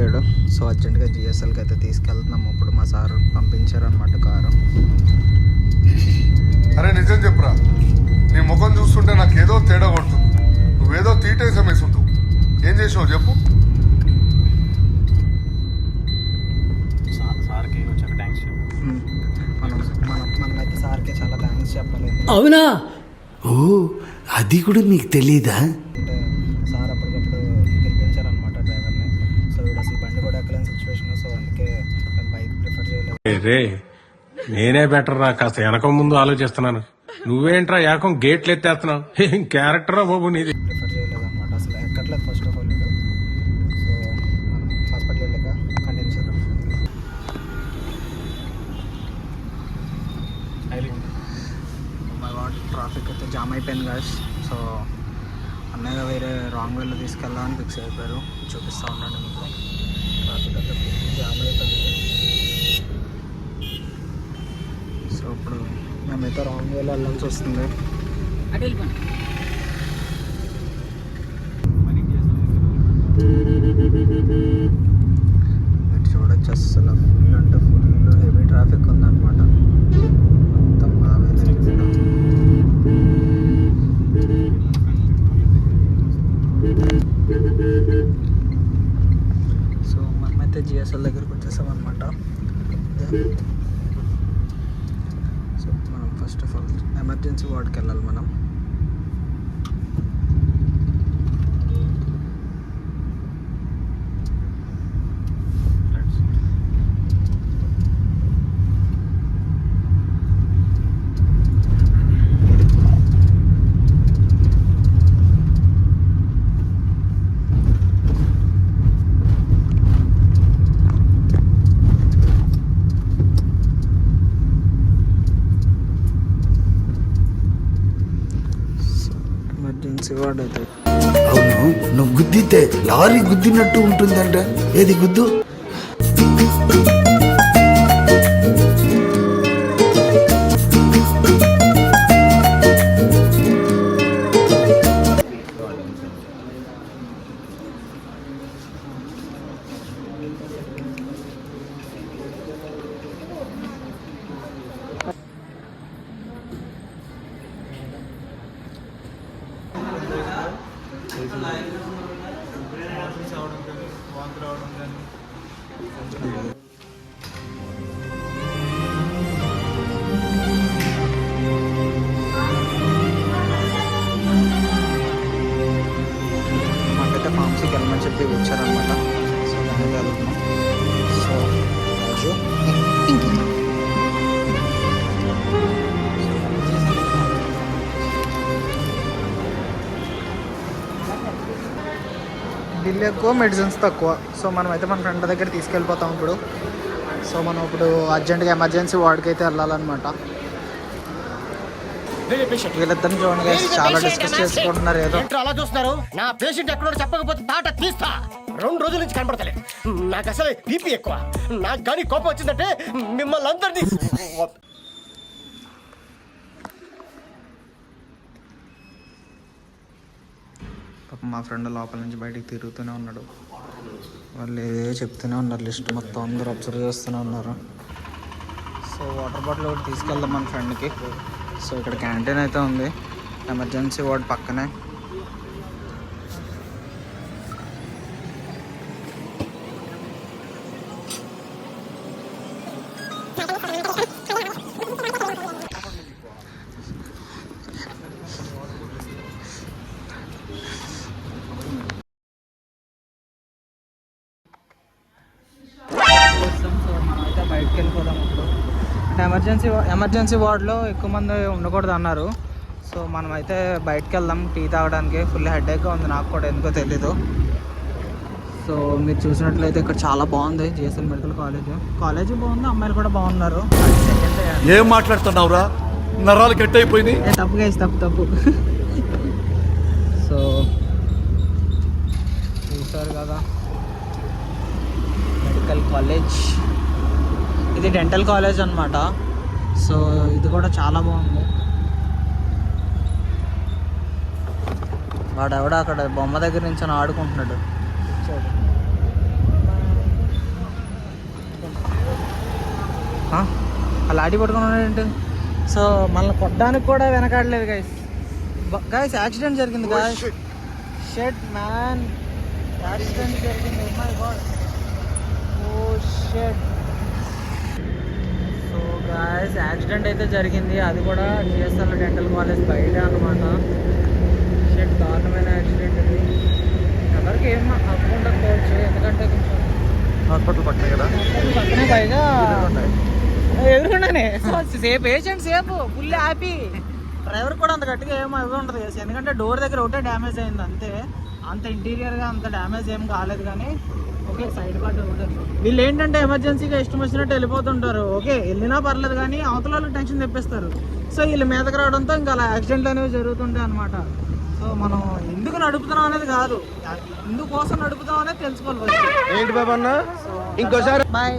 అయిపోయాడు. సో అర్జెంట్గా జిఎస్ఎల్కి అయితే తీసుకెళ్తున్నాము. ఇప్పుడు మా సార్ పంపించారనమాట కారు. అరే నిజం చెప్పురా, నీ ముఖం చూస్తుంటే నాకు ఏదో తేడా కొడుతుంది. నువ్వేదో తీటేసం వేసుంటావు. ఏం చేసావు చెప్పు. సార్కి వచ్చాక థ్యాంక్స్ చెప్పు. మనమైతే సార్కి చాలా థ్యాంక్స్ చెప్పలేదు. అవునా? ఓ, అది కూడా నీకు తెలీదా? అంటే సార్ అప్పటికప్పుడు పిలిపించారనమాట డ్రైవర్ని. సో వీడు అసలు బండి కూడా ఎక్కలేని సిచ్యువేషన్. సో అందుకే మేము బైక్ ప్రిఫర్ చేయలేదు. రే నేనే బెటర్ రా, కాస్త వెనక ముందు ఆలోచిస్తున్నాను. నువ్వేంట్రా ఏకం గేట్లు ఎత్తేస్తున్నావు? ఏం క్యారెక్టరా బాబు నీది. ప్రిఫర్ చేయలేదు అనమాట, అసలు ఎక్కట్లేదు ఫస్ట్ ఆఫ్ ఆల్ వీడు. సో మనం హాస్పిటల్ వెళ్ళాక కంటిన్యూ చేద్దాం. ట్రాఫిక్ అయితే జామ్ అయిపోయింది గాయస్. సో అన్నయ్య వేరే రాంగ్ వేలో తీసుకెళ్దామని ఫిక్స్ అయిపోయారు. చూపిస్తూ ఉండండి మీకు. ట్రాఫిక్ అయితే జామ్ అయిపోయింది. సో ఇప్పుడు మేమైతే రాంగ్ వేలో వెళ్ళాల్సి వస్తుంది. మీరు చూడొచ్చు, అసలు ఫుల్ అంటే ఫుల్ హెవీ ట్రాఫిక్ ఉందన్నమాట. మొత్తం సో మనమైతే జిఎస్ఎల్ దగ్గరికి వచ్చేసాం అనమాట. సో మనం ఫస్ట్ ఆఫ్ ఆల్ ఎమర్జెన్సీ వార్డ్కి వెళ్ళాలి మనం. ఎమర్జెన్సీ వార్డ్ అయితే అవును, నువ్వు గుద్దితే లారీ గుద్దినట్టు ఉంటుందంట. ఏది గుద్దు? మాకైతే ఫార్మసీకి వెళ్ళమని చెప్పి వచ్చారనమాట. సో దానికి వెళ్తున్నాం. సో రాజు బిల్ ఎక్కువ, మెడిసిన్స్ తక్కువ. సో మనమైతే మన ఫ్రెండ్ దగ్గర తీసుకెళ్ళిపోతాం ఇప్పుడు. సో మనం ఇప్పుడు అర్జెంట్గా ఎమర్జెన్సీ వార్డ్కి అయితే వెళ్ళాలన్నమాట. వీళ్ళిద్దరిని చూడండి guys, చాలా డిస్కస్ చేసుకుంటున్నారు. ఏదో అలా చూస్తున్నారు. నా పేషెంట్ ఎక్కడో చెప్పకపోతే తాట తీస్తా. 2 రోజుల నుంచి కనపడతలే. నాకు అసలు బీపీ ఎక్కువ. నాకు కానీ కోపం వచ్చిందంటే మిమ్మల్ని అందరినీ. పాపం మా ఫ్రెండ్ లోపల నుంచి బయటికి తిరుగుతూనే ఉన్నాడు. వాళ్ళు ఏదో చెప్తూనే ఉన్నారు, లిస్ట్ మొత్తం అందరూ అబ్జర్వ్ చేస్తూనే ఉన్నారు. సో వాటర్ బాటిల్ ఒకటి తీసుకెళ్దాం మన ఫ్రెండ్కి. సో ఇక్కడ క్యాంటీన్ అయితే ఉంది ఎమర్జెన్సీ వార్డ్ పక్కనే. బయటకు వెళ్ళిపోదాం ఇప్పుడు. ఎమర్జెన్సీ వార్డులో ఎక్కువ మంది ఉండకూడదు అన్నారు. సో మనమైతే బయటకు వెళ్దాం టీ తాగడానికి. ఫుల్ హెడేక్గా ఉంది నాకు కూడా, ఎందుకో తెలీదు. సో మీరు చూసినట్లయితే ఇక్కడ చాలా బాగుంది జిఎస్ఎల్ మెడికల్ కాలేజ్ బాగుంది, అమ్మాయిలు కూడా బాగున్నారు. ఏం మాట్లాడుతున్నావురా, నరాలు కట్ అయిపోయింది. తప్పుగా తప్పు. సో చూసారు కదా మెడికల్ కాలేజ్, ఇది డెంటల్ కాలేజ్ అన్నమాట. సో ఇది కూడా చాలా బాగుంది. వాడు ఎవడో అక్కడ బొమ్మ దగ్గర నుంచి ఆడుకుంటున్నాడు. లాఠీ పట్టుకుని ఉన్నాడంటే. సో మనల్ని కొట్టడానికి కూడా వెనకాడలేదు గైస్. గైస్ యాక్సిడెంట్ జరిగింది గాయస్. షెట్ మ్యాన్, యాక్సిడెంట్ జరిగింది. ఓ మై గాడ్, ఓ షెట్. సో గాయస్ యాక్సిడెంట్ అయితే జరిగింది, అది కూడా జిఎస్ఎల్ డెంటల్ కాలేజ్ బయట అనమాట. షెట్ దారుణమైన యాక్సిడెంట్ ఇది. ఎవరికి ఏం అవ్వకపోవచ్చు, ఎందుకంటే కొంచెం హాస్పిటల్ పక్కనే కదా, పక్కనే పైగా ఎదురుకున్నానే. పేషెంట్ సేపు ఫుల్ హ్యాపీ. డ్రైవర్ కూడా అంత గట్టిగా ఏమో ఇవ్వ ఉంటుంది కదా, ఎందుకంటే డోర్ దగ్గర ఒకటే డ్యామేజ్ అయింది అంతే. అంత ఇంటీరియర్గా అంత డ్యామేజ్ ఏం కాలేదు, కానీ ఓకే సైడ్ పార్ట్ ఒకటే. వీళ్ళు ఏంటంటే ఎమర్జెన్సీగా ఇష్టం వచ్చినట్టు వెళ్ళిపోతుంటారు. ఓకే వెళ్ళినా పర్లేదు, కానీ అవతల వాళ్ళకి టెన్షన్ తెప్పిస్తారు. సో వీళ్ళు మీదకి రావడంతో ఇంకా అలా యాక్సిడెంట్లు అనేవి జరుగుతుంటాయి అనమాట. సో మనం ఎందుకు నడుపుతున్నాం అనేది కాదు, ఎందుకోసం నడుపుతాం అనేది తెలుసుకోవాలి. ఏంటి బాబా అన్న, ఇంకోసారి బాయ్.